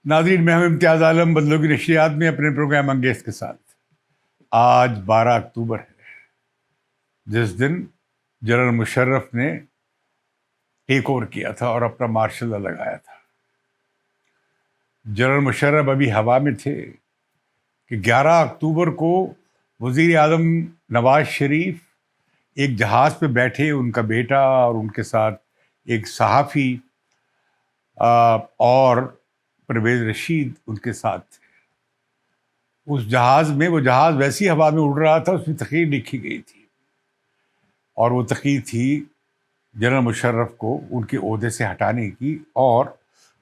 ناظرین، میں ہوں امتیاز عالم بدلوں کی نشریات میں اپنے پروگرام انگیز کے ساتھ. آج 12 اکتوبر ہے، جس دن جنرل مشرف نے ٹیک اوور کیا تھا اور اپنا مارشل لا لگایا تھا. جنرل مشرف ابھی ہوا میں تھے کہ 11 اکتوبر کو وزیر اعظم نواز شریف ایک جہاز پہ بیٹھے، ان کا بیٹا اور ان کے ساتھ ایک صحافی اور پرویز رشید ان کے ساتھ تھے. اس جہاز میں، وہ جہاز ویسی ہوا میں اڑ رہا تھا، اس میں تقریر لکھی گئی تھی، اور وہ تقریر تھی جنرل مشرف کو ان کے عہدے سے ہٹانے کی اور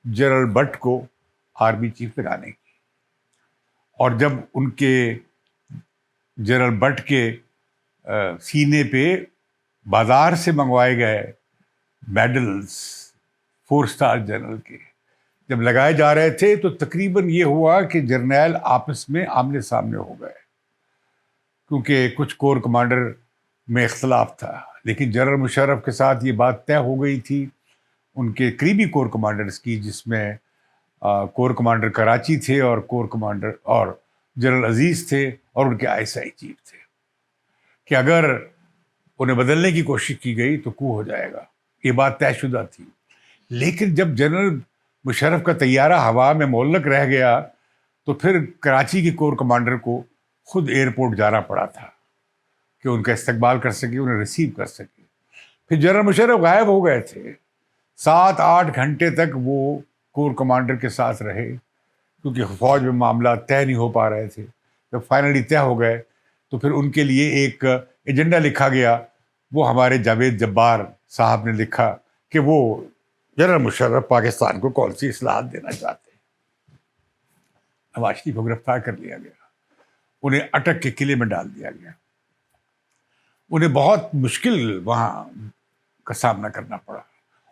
جنرل بٹ کو آرمی چیف لگانے کی. اور جب ان کے جنرل بٹ کے سینے پہ بازار سے منگوائے گئے میڈلز 4 اسٹار جنرل کے جب لگائے جا رہے تھے، تو تقریباً یہ ہوا کہ جرنیل آپس میں آمنے سامنے ہو گئے، کیونکہ کچھ کور کمانڈر میں اختلاف تھا. لیکن جنرل مشرف کے ساتھ یہ بات طے ہو گئی تھی ان کے قریبی کور کمانڈرز کی، جس میں کور کمانڈر کراچی تھے اور کور کمانڈر اور جنرل عزیز تھے اور ان کے ISI چیف تھے، کہ اگر انہیں بدلنے کی کوشش کی گئی تو کو ہو جائے گا. یہ بات طے شدہ تھی. لیکن جب جنرل مشرف کا طیارہ ہوا میں معلق رہ گیا تو پھر کراچی کے کور کمانڈر کو خود ایئرپورٹ جانا پڑا تھا کہ ان کا استقبال کر سکے، انہیں ریسیو کر سکے. پھر جنرل مشرف غائب ہو گئے تھے. 7-8 گھنٹے تک وہ کور کمانڈر کے ساتھ رہے، کیونکہ فوج میں معاملات طے نہیں ہو پا رہے تھے. جب فائنلی طے ہو گئے تو پھر ان کے لیے ایک ایجنڈا لکھا گیا. وہ ہمارے جاوید جبار صاحب نے لکھا کہ وہ جنرل مشرف پاکستان کو کون سی اصلاحات دینا چاہتے ہیں. نواز شریف کو گرفتار کر لیا گیا، انہیں اٹک کے قلعے میں ڈال دیا گیا. انہیں بہت مشکل وہاں کا سامنا کرنا پڑا.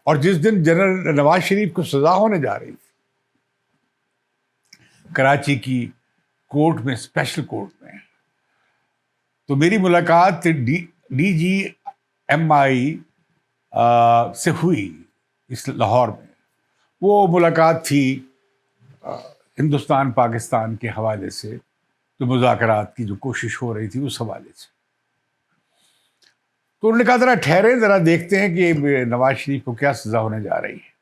اور جس دن جنرل نواز شریف کو سزا ہونے جا رہی تھی کراچی کی کورٹ میں، اسپیشل کورٹ میں، تو میری ملاقات DGMI سے ہوئی اس لاہور میں. وہ ملاقات تھی ہندوستان پاکستان کے حوالے سے، جو مذاکرات کی جو کوشش ہو رہی تھی اس حوالے سے. تو انہوں نے کہا ذرا ٹھہرے، ذرا دیکھتے ہیں کہ نواز شریف کو کیا سزا ہونے جا رہی ہے.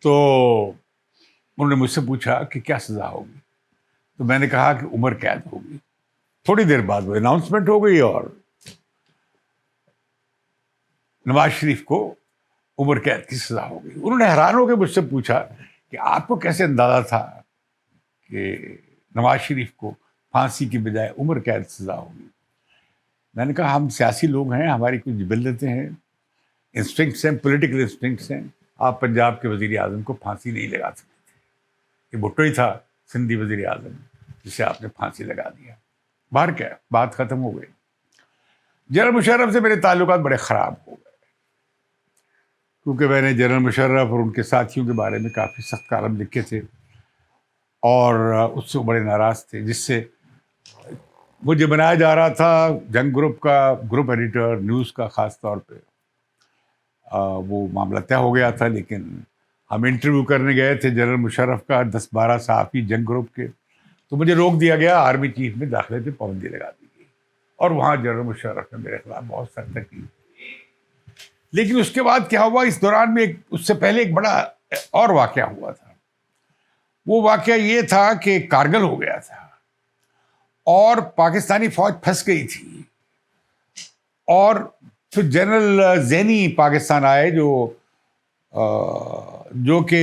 تو انہوں نے مجھ سے پوچھا کہ کیا سزا ہوگی. تو میں نے کہا کہ عمر قید ہوگی. تھوڑی دیر بعد وہ اناؤنسمنٹ ہو گئی اور نواز شریف کو عمر قید کی سزا ہو گئی. انہوں نے حیران ہو کے مجھ سے پوچھا کہ آپ کو کیسے اندازہ تھا کہ نواز شریف کو پھانسی کی بجائے عمر قید سزا ہوگی. میں نے کہا ہم سیاسی لوگ ہیں، ہماری کچھ جبلتیں ہیں، انسٹنکٹس ہیں، پولیٹیکل انسٹنکٹس ہیں. آپ پنجاب کے وزیر اعظم کو پھانسی نہیں لگا سکتے تھے. یہ بھٹو ہی تھا سندھی وزیر اعظم جسے آپ نے پھانسی لگا دیا. باہر کیا، بات ختم ہو گئی. جنرل مشرف سے میرے تعلقات بڑے خراب ہو گئے، کیونکہ میں نے جنرل مشرف اور ان کے ساتھیوں کے بارے میں کافی سخت کالم لکھے تھے اور اس سے بڑے ناراض تھے، جس سے مجھے بنایا جا رہا تھا جنگ گروپ کا گروپ ایڈیٹر نیوز کا. خاص طور پہ وہ معاملہ طے ہو گیا تھا، لیکن ہم انٹرویو کرنے گئے تھے جنرل مشرف کا 10-12 صحافی جنگ گروپ کے، تو مجھے روک دیا گیا. آرمی چیف میں داخلے پہ پابندی لگا دی گئی اور وہاں جنرل مشرف نے میرے خلاف بہت سخت کی. لیکن اس کے بعد کیا ہوا، اس دوران میں اس سے پہلے ایک بڑا اور واقعہ ہوا تھا. وہ واقعہ یہ تھا کہ کارگل ہو گیا تھا اور پاکستانی فوج پھنس گئی تھی، اور پھر جنرل زینی پاکستان آئے جو کہ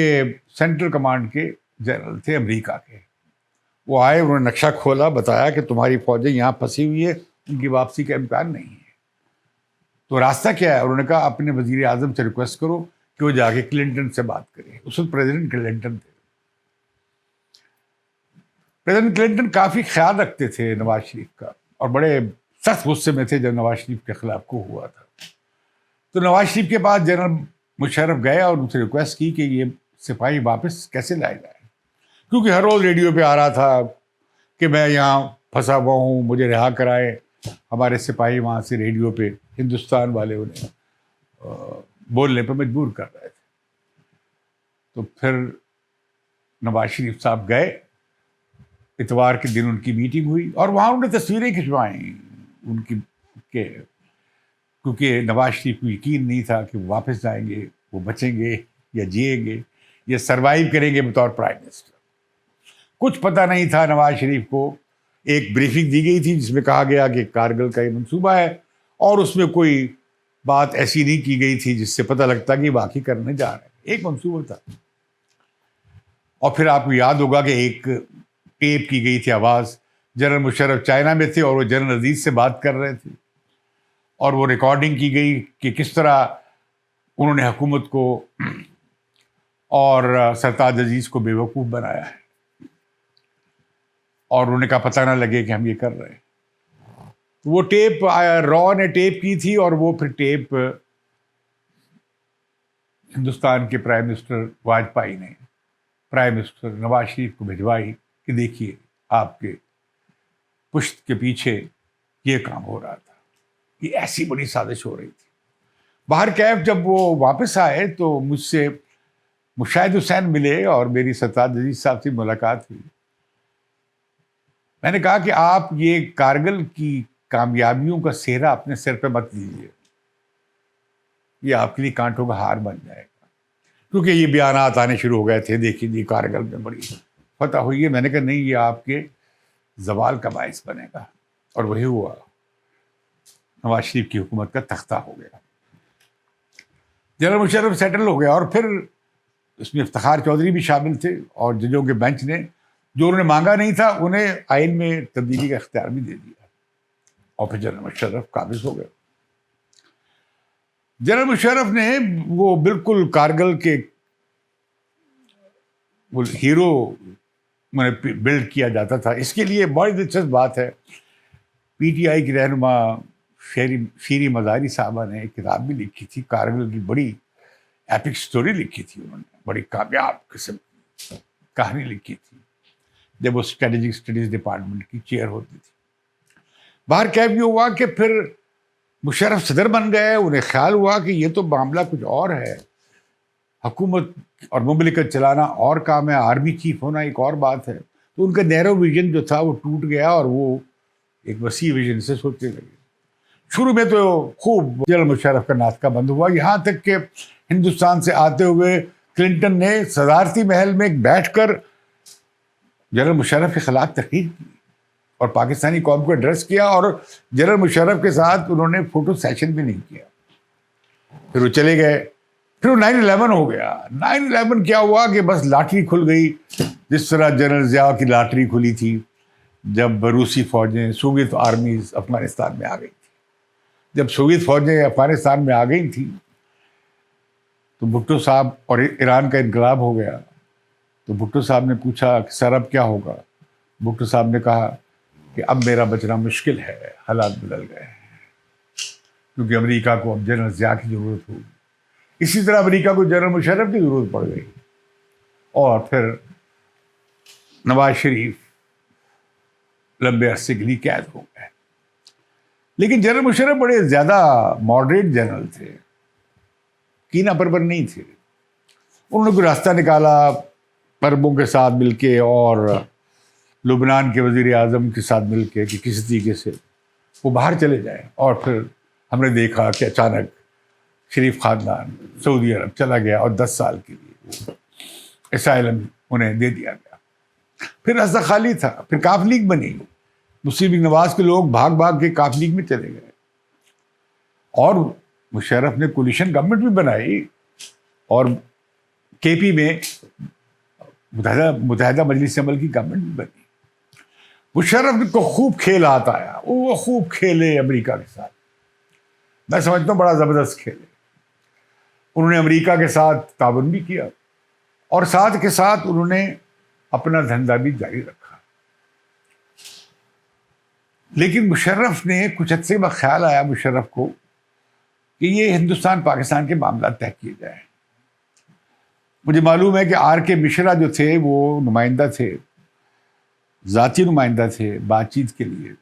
سینٹرل کمانڈ کے جنرل تھے امریکہ کے. وہ آئے، انہوں نے نقشہ کھولا، بتایا کہ تمہاری فوجیں یہاں پھنسی ہوئی ہے، ان کی واپسی کا امکان نہیں ہے. تو راستہ کیا ہے؟ انہوں نے کہا اپنے وزیر اعظم سے ریکویسٹ کرو کہ وہ جا کے کلنٹن سے بات کرے. اس وقت پریزیڈنٹ کلنٹن تھے. پریزیڈنٹ کلنٹن کافی خیال رکھتے تھے نواز شریف کا، اور بڑے سخت غصے میں تھے جب نواز شریف کے خلاف کو ہوا تھا. تو نواز شریف کے پاس جنرل مشرف گئے اور ان سے ریکویسٹ کی کہ یہ سپاہی واپس کیسے لائے جائے، کیونکہ ہر روز ریڈیو پہ آ رہا تھا کہ میں یہاں پھنسا ہوا ہوں، مجھے رہا کرائے. ہمارے سپاہی وہاں سے ریڈیو پہ ہندوستان والے انہیں بولنے پہ مجبور کر رہے تھے. تو پھر نواز شریف صاحب گئے، اتوار کے دن ان کی میٹنگ ہوئی اور وہاں انہوں نے تصویریں کھنچوائیں ان کی کہ کیونکہ نواز شریف کو یقین نہیں تھا کہ وہ واپس جائیں گے، وہ بچیں گے یا جئیں گے یا سروائیو کریں گے بطور پرائم منسٹر. کچھ پتہ نہیں تھا نواز شریف کو. ایک بریفنگ دی گئی تھی جس میں کہا گیا کہ کارگل کا یہ منصوبہ ہے، اور اس میں کوئی بات ایسی نہیں کی گئی تھی جس سے پتہ لگتا کہ واقعی کرنے جا رہے ہیں. ایک منصوبہ تھا. اور پھر آپ کو یاد ہوگا کہ ایک ٹیپ کی گئی تھی آواز، جنرل مشرف چائنا میں تھے اور وہ جنرل عزیز سے بات کر رہے تھے، اور وہ ریکارڈنگ کی گئی کہ کس طرح انہوں نے حکومت کو اور سرتاج عزیز کو بے وقوف بنایا ہے، اور انہوں نے کہا پتہ نہ لگے کہ ہم یہ کر رہے ہیں. وہ ٹیپ را نے ٹیپ کی تھی، اور وہ پھر ٹیپ ہندوستان کے پرائم منسٹر واجپئی نے پرائم منسٹر نواز شریف کو بھجوائی کہ دیکھیے آپ کے پشت کے پیچھے یہ کام ہو رہا تھا، یہ ایسی بڑی سازش ہو رہی تھی. باہر کیف جب وہ واپس آئے تو مجھ سے مشاہد حسین ملے اور میری سرتاج عزیز صاحب سے ملاقات ہوئی. میں نے کہا کہ آپ یہ کارگل کی کامیابیوں کا سہرا اپنے سر پہ مت لیجیے، یہ آپ کے لیے کانٹوں کا ہار بن جائے گا. کیونکہ یہ بیانات آنے شروع ہو گئے تھے، دیکھیے جی کارگل میں بڑی فتح ہوئی ہے. میں نے کہا نہیں، یہ آپ کے زوال کا باعث بنے گا. اور وہی ہوا، نواز شریف کی حکومت کا تختہ ہو گیا. جنرل مشرف سیٹل ہو گیا، اور پھر اس میں افتخار چودھری بھی شامل تھے، اور ججوں کے بینچ نے جو انہوں نے مانگا نہیں تھا انہیں آئین میں تبدیلی کا اختیار بھی دے دیا، اور پھر جنرل مشرف قابض ہو گئے. جنرل مشرف نے وہ بالکل کارگل کے وہ ہیرو میں بلڈ کیا جاتا تھا. اس کے لیے بڑی دلچسپ بات ہے، پی ٹی آئی کی رہنما شیری مزاری صاحبہ نے ایک کتاب بھی لکھی تھی، کارگل کی بڑی ایپک سٹوری لکھی تھی انہوں نے، بڑی کامیاب قسم کی کہانی لکھی تھی جب وہ اسٹریٹجک اسٹڈیز ڈپارٹمنٹ کی چیئر ہوتی تھی. باہر کیف یہ ہوا کہ پھر مشرف صدر بن گئے. انہیں خیال ہوا کہ یہ تو معاملہ کچھ اور ہے، حکومت اور مملکت چلانا اور کام ہے، آرمی چیف ہونا ایک اور بات ہے. تو ان کا نیرو ویژن جو تھا وہ ٹوٹ گیا، اور وہ ایک وسیع ویژن سے سوچنے لگے. شروع میں تو خوب جنرل مشرف کا ناطقہ بند ہوا، یہاں تک کہ ہندوستان سے آتے ہوئے کلنٹن نے صدارتی محل میں بیٹھ کر جنرل مشرف کے خلاف تقریر کی اور پاکستانی قوم کو ایڈریس کیا، اور جنرل مشرف کے ساتھ انہوں نے فوٹو سیشن بھی نہیں کیا. پھر وہ چلے گئے. پھر وہ 9/11 ہو گیا. 9/11 کیا ہوا کہ بس لاٹری کھل گئی، جس طرح جنرل ضیاء کی لاٹری کھلی تھی جب روسی فوجیں سوویت آرمیز افغانستان میں آ گئی تھی. جب سوویت فوجیں افغانستان میں آ گئی تھیں تو بھٹو صاحب، اور ایران کا انقلاب ہو گیا، تو بھٹو صاحب نے پوچھا کہ سر اب کیا ہوگا. بھٹو صاحب نے کہا کہ اب میرا بچنا مشکل ہے، حالات بدل گئے ہیں، کیونکہ امریکہ کو اب جنرل ضیاء کی ضرورت ہوگی. اسی طرح امریکہ کو جنرل مشرف کی ضرورت پڑ گئی، اور پھر نواز شریف لمبے عرصے کے لیے قید ہو گئے. لیکن جنرل مشرف بڑے زیادہ ماڈریٹ جنرل تھے، کینہ پرور نہیں تھے. انہوں نے کوئی راستہ نکالا عربوں کے ساتھ مل کے اور لبنان کے وزیر اعظم کے ساتھ مل کے کہ کسی طریقے سے وہ باہر چلے جائیں. اور پھر ہم نے دیکھا کہ اچانک شریف خاندان سعودی عرب چلا گیا، اور 10 سال کے لیے اسائلم انہیں دے دیا گیا. پھر راستہ خالی تھا. پھر کاف لیگ بنی، مسلم لیگ نواز کے لوگ بھاگ بھاگ کے کاف لیگ میں چلے گئے، اور مشرف نے کولیشن گورنمنٹ بھی بنائی، اور کے پی میں متحدہ مجلس عمل کی گورنمنٹ بھی بنی. مشرف کو خوب کھیل آتا آیا، وہ خوب کھیلے امریکہ کے ساتھ. میں سمجھتا ہوں بڑا زبردست کھیلے. انہوں نے امریکہ کے ساتھ تعاون بھی کیا، اور ساتھ کے ساتھ انہوں نے اپنا دھندا بھی جاری رکھا. لیکن مشرف نے کچھ عرصے میں خیال آیا مشرف کو کہ یہ ہندوستان پاکستان کے معاملات طے کیے جائیں. مجھے معلوم ہے کہ آر کے مشرا جو تھے وہ نمائندہ تھے، ذاتی نمائندہ تھے بات چیت کے لیے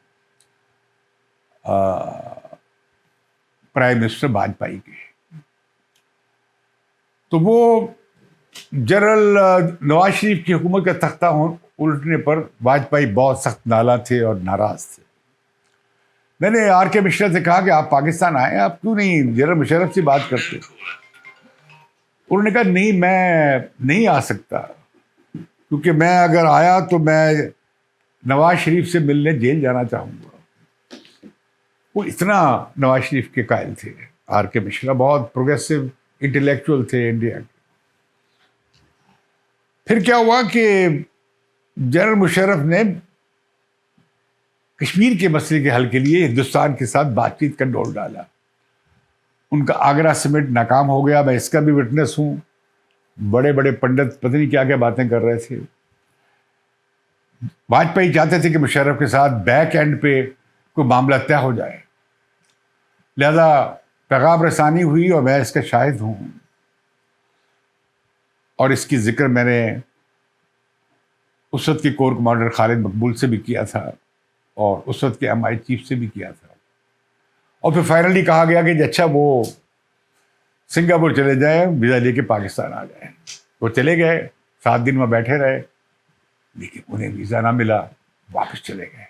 پرائم منسٹر واجپئی کے. تو وہ جنرل نواز شریف کی حکومت کا تختہ الٹنے پر واجپئی بہت سخت نالاں تھے اور ناراض تھے. میں نے آر کے مشرا سے کہا کہ آپ پاکستان آئے, آپ کیوں نہیں جنرل مشرف سے بات کرتے؟ انہوں نے کہا نہیں, میں نہیں آ سکتا, کیونکہ میں اگر آیا تو میں نواز شریف سے ملنے جیل جانا چاہوں گا. وہ اتنا نواز شریف کے قائل تھے. آر کے مشرا بہت پروگریسو انٹلیکچوئل تھے انڈیا کے. پھر کیا ہوا کہ جنرل مشرف نے کشمیر کے مسئلے کے حل کے لیے ہندوستان کے ساتھ بات چیت کا ڈور ڈالا. ان کا آگرہ سمٹ ناکام ہو گیا, میں اس کا بھی وٹنس ہوں. بڑے بڑے پنڈت پتہ نہیں کیا کیا باتیں کر رہے تھے. واجپئی چاہتے تھے کہ مشرف کے ساتھ بیک اینڈ پہ کوئی معاملہ طے ہو جائے, لہذا پیغام رسانی ہوئی اور میں اس کا شاہد ہوں. اور اس کی ذکر میں نے اس وقت کے کور کمانڈر خالد مقبول سے بھی کیا تھا اور اس وقت کے ایم آئی چیف سے بھی کیا تھا. اور پھر فائنلی کہا گیا کہ اچھا وہ سنگاپور چلے جائیں, ویزا لے کے پاکستان آ جائیں. وہ چلے گئے, 7 دن میں بیٹھے رہے, لیکن انہیں ویزا نہ ملا, واپس چلے گئے.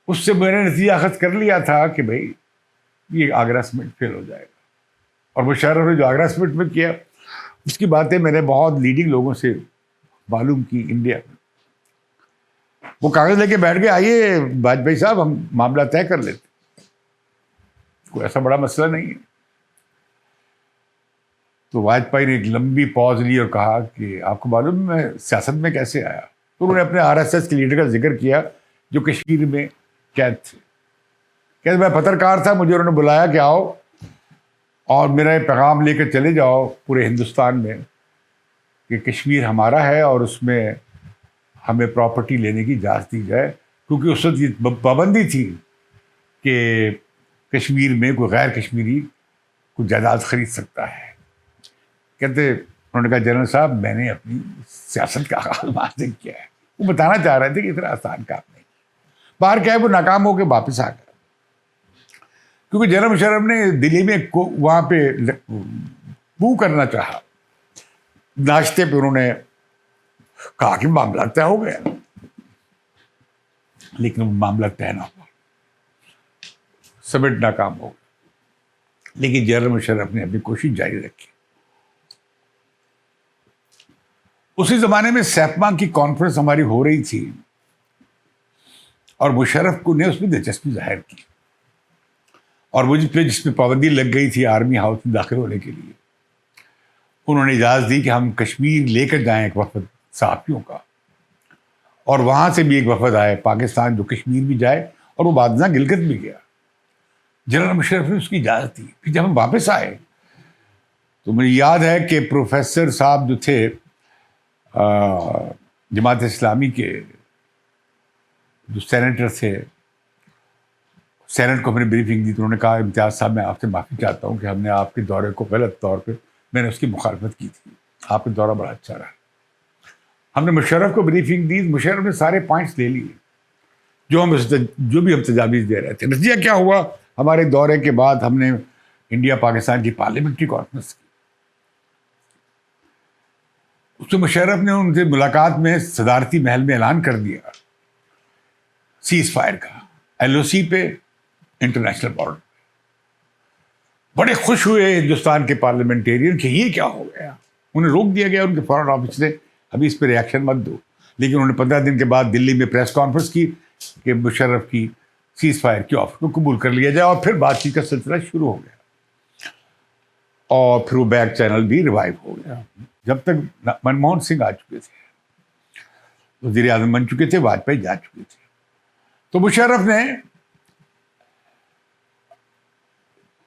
اس سے میں نے نتیجہ اخذ کر لیا تھا کہ بھائی یہ آگرہ سمٹ فیل ہو جائے گا. اور مشرف نے جو آگرہ سمٹ میں کیا اس کی باتیں میں نے بہت لیڈنگ لوگوں سے معلوم کی انڈیا میں. وہ کاغذ لے کے بیٹھ گئے, آئیے واجپئی صاحب ہم معاملہ طے کر لیتے, کوئی ایسا بڑا مسئلہ نہیں ہے. تو واجپئی نے ایک لمبی پاز لی اور کہا کہ آپ کو معلوم میں سیاست میں کیسے آیا؟ تو انہوں نے اپنے آر ایس ایس کے لیڈر کا ذکر کیا جو کشمیر میں قید تھے. کہ میں پترکار تھا, مجھے انہوں نے بلایا کہ آؤ اور میرا یہ پیغام لے کر چلے جاؤ پورے ہندوستان میں کہ کشمیر ہمارا ہے اور اس میں ہمیں پراپرٹی لینے کی اجازت دی جائے, کیونکہ اس وقت یہ پابندی تھی کہ کشمیر میں کوئی غیر کشمیری کوئی جائیداد خرید سکتا ہے. کہتے انہوں نے کہا جنرل صاحب میں نے اپنی سیاست کا آغاز وہاں سے کیا ہے. وہ بتانا چاہ رہے تھے کہ اتنا آسان کام نہیں. باہر کیا ہے وہ ناکام ہو کے واپس آ گیا, کیونکہ جنرل مشرف نے دلی میں وہاں پہ بو کرنا چاہا. ناشتے پہ انہوں نے کہا کہ معاملہ طے ہو گیا, لیکن وہ معاملہ طے نہ ہوا, سمٹ ناکام ہو گیا. لیکن جنرل مشرف نے اپنی کوشش جاری رکھی. اسی زمانے میں سیپما کی کانفرنس ہماری ہو رہی تھی اور مشرف کو نے اس میں دلچسپی ظاہر کی, اور وہ جس پہ پابندی لگ گئی تھی آرمی ہاؤس میں داخل ہونے کے لیے, انہوں نے اجازت دی کہ ہم کشمیر لے کر جائیں ایک وفد صحافیوں کا, اور وہاں سے بھی ایک وفد آئے پاکستان جو کشمیر بھی جائے, اور وہ بعد میں گلگت بھی گیا. جنرل مشرف نے اس کی اجازت دی. پھر جب ہم واپس آئے تو مجھے یاد ہے کہ پروفیسر صاحب جو تھے جماعت اسلامی کے جو سینیٹر تھے, سینٹ کو ہم نے بریفنگ دی تو انہوں نے کہا امتیاز صاحب میں آپ سے معافی چاہتا ہوں کہ ہم نے آپ کے دورے کو غلط طور پہ میں نے اس کی مخالفت کی تھی, آپ کا دورہ بڑا اچھا رہا. ہم نے مشرف کو بریفنگ دی, مشرف نے سارے پوائنٹس لے لیے جو بھی ہم تجاویز دے رہے تھے. نتیجہ کیا ہوا, ہمارے دورے کے بعد ہم نے انڈیا پاکستان کی پارلیمنٹری کانفرنس کی. اس میں مشرف نے ان سے ملاقات میں صدارتی محل میں اعلان کر دیا سیز فائر کا, ایل او سی پہ, انٹرنیشنل بارڈر. بڑے خوش ہوئے ہندوستان کے پارلیمنٹیرین کہ یہ کیا ہو گیا. انہیں روک دیا گیا ان کے فارن آفس نے, ابھی اس پہ ریئیکشن مت دو. لیکن انہوں نے 15 دن کے بعد دلی میں پریس کانفرنس کی کہ مشرف کی سیز فائر کی آفر کو قبول کر لیا جائے, اور پھر بات چیت کا سلسلہ شروع ہو گیا. اور پھر وہ بیک چینل بھی ریوائیو ہو گیا. جب تک منموہن سنگھ آ چکے تھے, وزیر اعظم بن چکے تھے, واجپئی جا چکے تھے, تو مشرف نے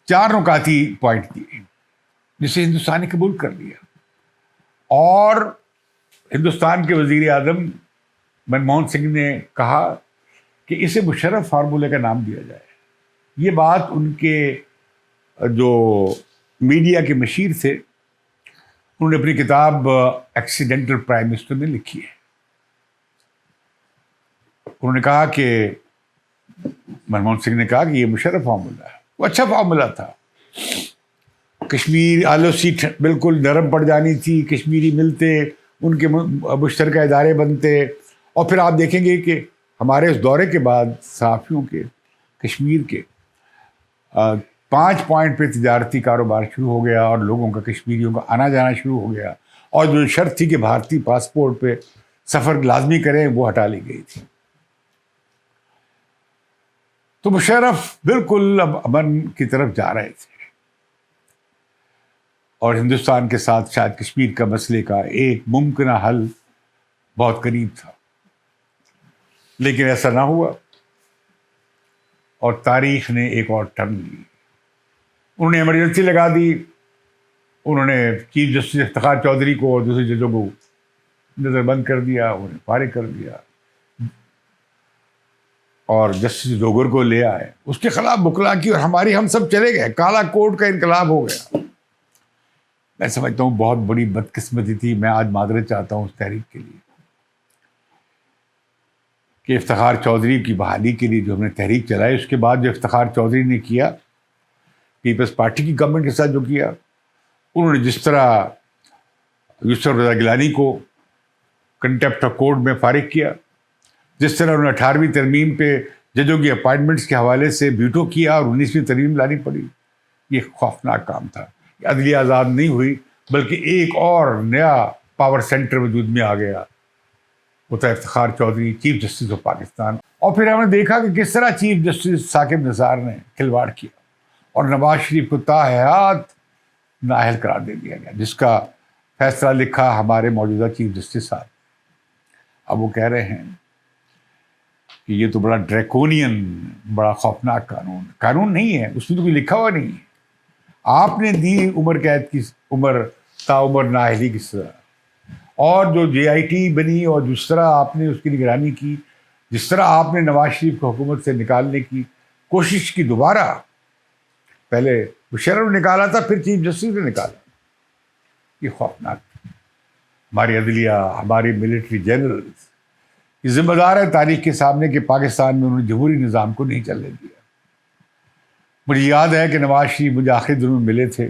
4 نکاتی پوائنٹ دیے جسے ہندوستان نے قبول کر لیا. اور ہندوستان کے وزیر اعظم منموہن سنگھ نے کہا کہ اسے مشرف فارمولے کا نام دیا جائے. یہ بات ان کے جو میڈیا کے مشیر تھے انہوں نے اپنی کتاب ایکسیڈنٹل پرائم منسٹر میں لکھی ہے. انہوں نے کہا کہ منموہن سنگھ نے کہا کہ یہ مشرف فارمولہ ہے. وہ اچھا فارمولہ تھا, کشمیر آلوسی بالکل نرم پڑ جانی تھی، کشمیری ملتے، ان کے مشترکہ ادارے بنتے، اور پھر آپ دیکھیں گے کہ ہمارے اس دورے کے بعد صحافیوں کے کشمیر کے 5 پوائنٹ پہ تجارتی کاروبار شروع ہو گیا، اور لوگوں کا کشمیریوں کا آنا جانا شروع ہو گیا، اور جو شرط تھی کہ بھارتی پاسپورٹ پہ سفر لازمی کریں وہ ہٹا لی گئی تھی۔ تو مشرف بالکل اب امن کی طرف جا رہے تھے، اور ہندوستان کے ساتھ شاید کشمیر کا مسئلے کا ایک ممکنہ حل بہت قریب تھا، لیکن ایسا نہ ہوا، اور تاریخ نے ایک اور ٹرن لی۔ انہوں نے ایمرجنسی لگا دی، انہوں نے چیف جسٹس افتخار چودھری کو اور دوسرے ججوں کو نظر بند کر دیا، انہیں فارغ کر دیا، اور جسٹس ڈوگر کو لے آئے، اس کے خلاف بکلا کی، اور ہم سب چلے گئے، کالا کوٹ کا انقلاب ہو گیا۔ میں سمجھتا ہوں بہت بڑی بدقسمتی تھی، میں آج معذرت چاہتا ہوں اس تحریک کے لیے کہ افتخار چودھری کی بحالی کے لیے جو ہم نے تحریک چلائی، اس کے بعد جو افتخار چودھری نے کیا پیپلز پارٹی کی گورنمنٹ کے ساتھ جو کیا، انہوں نے جس طرح یوسف رضا گیلانی کو کنٹیمپٹ آف کورٹ میں فارغ کیا، جس طرح انہوں نے 18ویں ترمیم پہ ججوں کی اپائنٹمنٹس کے حوالے سے ویٹو کیا اور 19ویں ترمیم لانی پڑی، یہ خوفناک کام تھا۔ عدلیہ آزاد نہیں ہوئی، بلکہ ایک اور نیا پاور سینٹر وجود میں آ گیا، وہ تھا Iftikhar Chaudhry, chief justice of Pakistan. اور پھر ہم نے دیکھا کہ کس طرح چیف جسٹس ثاقب نثار نے کھلواڑ کیا، اور نواز شریف کو تا حیات نااہل قرار دے دیا گیا، جس کا فیصلہ لکھا ہمارے موجودہ چیف جسٹس صاحب۔ اب وہ کہہ رہے ہیں کہ یہ تو بڑا ڈریکونین، بڑا خوفناک قانون نہیں ہے، اس میں تو کوئی لکھا ہوا نہیں ہے، آپ نے دی عمر قید کی عمر تا عمر نااہلی کی سزا، اور جو جے آئی ٹی بنی اور جس طرح آپ نے اس کی نگرانی کی، جس طرح آپ نے نواز شریف کو حکومت سے نکالنے کی کوشش کی، دوبارہ پہلے مشرف نے نکالا تھا، پھر چیف جسٹس نے نکالا، یہ خوفناک تھا۔ ہماری عدلیہ، ہماری ملٹری جنرلز یہ ذمہ دار ہے تاریخ کے سامنے کہ پاکستان میں انہوں نے جمہوری نظام کو نہیں چلنے دیا۔ مجھے یاد ہے کہ نواز شریف مجھے آخری دنوں میں ملے تھے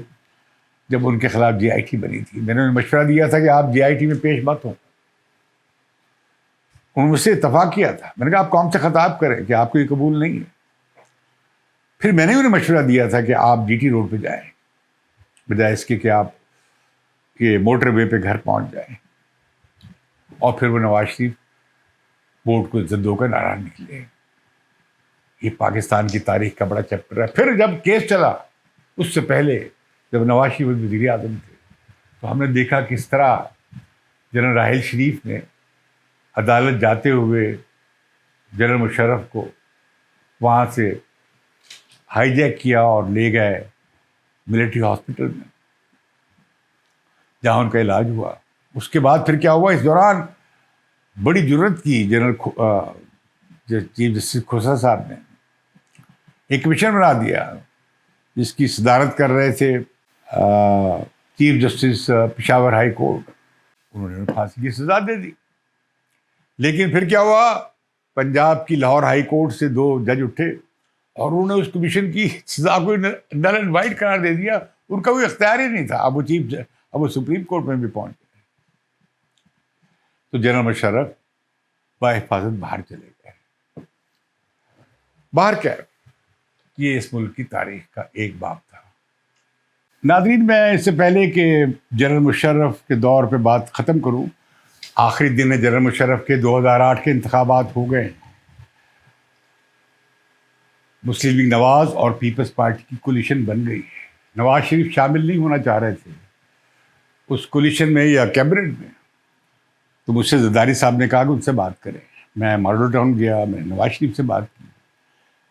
جب ان کے خلاف جے آئی ٹی بنی تھی، میں نے انہیں مشورہ دیا تھا کہ آپ جے آئی ٹی میں پیش مت ہوں، انہوں نے مجھ سے اتفاق کیا تھا، میں نے کہا آپ قوم سے خطاب کریں کہ آپ کو یہ قبول نہیں ہے۔ پھر میں نے انہیں مشورہ دیا تھا کہ آپ جی ٹی روڈ پہ جائیں، بجائے اس کے کہ آپ یہ موٹر وے پہ گھر پہنچ جائیں، اور پھر وہ نواز شریف ووٹ کو عزت دو کا نعرہ نکلے۔ یہ پاکستان کی تاریخ کا بڑا چیپٹر ہے۔ پھر جب کیس چلا، اس سے پہلے جب نواز شریف وزیر اعظم تھے، تو ہم نے دیکھا کس طرح جنرل راحیل شریف نے عدالت جاتے ہوئے جنرل مشرف کو وہاں سے ہائی جیک کیا اور لے گئے ملٹری ہاسپٹل میں، جہاں ان کا علاج ہوا۔ اس کے بعد پھر کیا ہوا، اس دوران بڑی جرت کی چیف جسٹس کھوسا صاحب نے ایک کمیشن بنا دیا، جس کی صدارت کر رہے تھے chief justice Peshawar high court. انہوں نے پھانسی کی سزا دے دی، لیکن پھر کیا ہوا، پنجاب کی لاہور ہائی کورٹ سے 2 جج اٹھے اور انہوں نے اس کمیشن کی سزا کو نل اینڈ وائڈ قرار دے دیا، ان کا کوئی اختیار ہی نہیں تھا۔ اب وہ سپریم کورٹ میں بھی پہنچ گئے، تو جنرل مشرف بحفاظت باہر چلے گئے۔ باہر کیا، یہ اس ملک کی تاریخ کا ایک باب تھا۔ ناظرین، میں اس سے پہلے کہ جنرل مشرف کے دور پہ بات ختم کروں، آخری دن ہے جنرل مشرف کے، 2008 کے انتخابات ہو گئے، مسلم لیگ نواز اور پیپلز پارٹی کی کولیشن بن گئی۔ نواز شریف شامل نہیں ہونا چاہ رہے تھے اس کولیشن میں یا کیبنٹ میں، تو مجھ سے زرداری صاحب نے کہا کہ ان سے بات کریں۔ میں ماڈل ٹاؤن گیا، میں نے نواز شریف سے بات کی،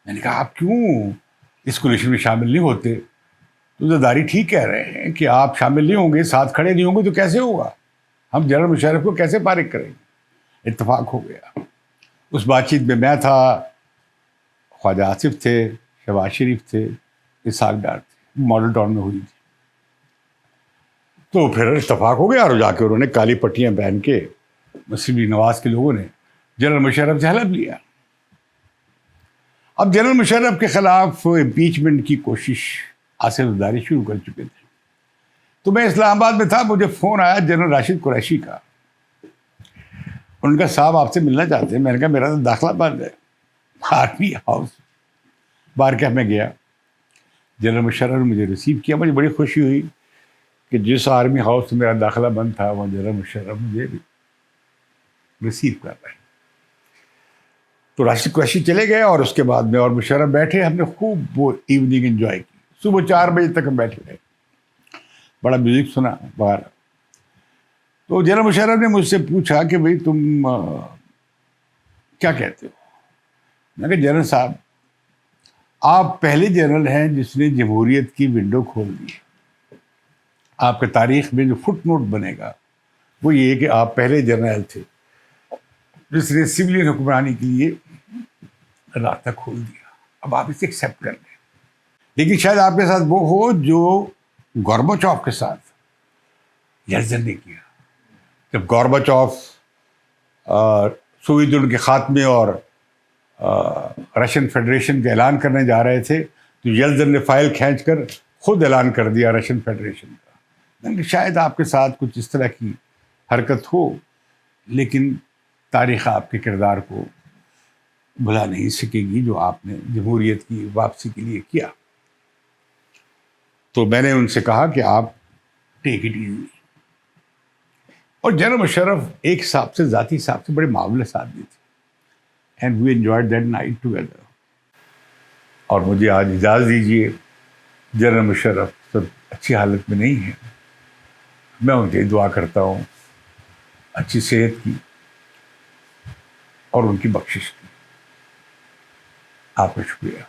میں نے کہا آپ کیوں اس کولیشن میں شامل نہیں ہوتے؟ تو زرداری ٹھیک کہہ رہے ہیں کہ آپ شامل نہیں ہوں گے، ساتھ کھڑے نہیں ہوں گے تو کیسے ہوگا، ہم جنرل مشرف کو کیسے فارغ کریں گے؟ اتفاق ہو گیا۔ اس بات چیت میں میں تھا، خواجہ آصف تھے، شہباز شریف تھے، اسحاق ڈار تھے، ماڈل ٹاؤن میں ہوئی تھی۔ تو پھر اتفاق ہو گیا، اور جا کے انہوں نے کالی پٹیاں پہن کے مسلم لیگ نواز کے لوگوں نے جنرل مشرف سے حلف لیا۔ اب جنرل مشرف کے خلاف امپیچمنٹ کی کوشش آصف زرداری شروع کر چکے تھے، تو میں اسلام آباد میں تھا, مجھے فون آیا جنرل راشد قریشی کا. ان کا صاحب آپ سے ملنا چاہتے ہیں. میں نے کہا میرا تو داخلہ بند ہے. آرمی ہاؤس بارکاہ میں گیا, جنرل مشرف نے مجھے ریسیو کیا. مجھے بڑی خوشی ہوئی کہ جس آرمی ہاؤس سے میرا داخلہ بند تھا وہ جنرل مشرف مجھے ریسیو کر رہے ہیں. تو راشد قریشی چلے گئے اور اس کے بعد میں اور مشرف بیٹھے. ہم نے خوب وہ ایوننگ انجوائے کی. صبح 4 بجے تک ہم بیٹھے رہے, بڑا میوزک سنا باہر. تو جنرل مشرف نے مجھ سے پوچھا کہ بھئی تم کیا کہتے ہو. میں نے کہا جنرل صاحب آپ پہلے جنرل ہیں جس نے جمہوریت کی ونڈو کھول دی. آپ کے تاریخ میں جو فٹ نوٹ بنے گا وہ یہ کہ آپ پہلے جنرل تھے جس نے سویلین حکمرانی کے لیے راستہ کھول دیا. اب آپ اسے ایکسیپٹ کر لیں. لیکن شاید آپ کے ساتھ وہ ہو جو گورباچوف کے ساتھ یلتسن نے کیا. جب گورباچوف سوویت یونین کے خاتمے اور رشین فیڈریشن کا اعلان کرنے جا رہے تھے تو یلتسن نے فائل کھینچ کر خود اعلان کر دیا رشین فیڈریشن کا. کہ شاید آپ کے ساتھ کچھ اس طرح کی حرکت ہو, لیکن تاریخ آپ کے کردار کو بھلا نہیں سکے گی جو آپ نے جمہوریت کی واپسی کے لیے کیا. تو میں نے ان سے کہا کہ آپ ٹیک اٹ ایزی. اور جنرل مشرف ایک حساب سے ذاتی حساب سے بڑے معاملس آدمی تھے. And we enjoyed that night together. اور مجھے آج اجازت دیجیے, جنرل مشرف سب اچھی حالت میں نہیں ہیں. میں ان کی دعا کرتا ہوں اچھی صحت کی اور ان کی بخشش کی. آپ کا شکریہ.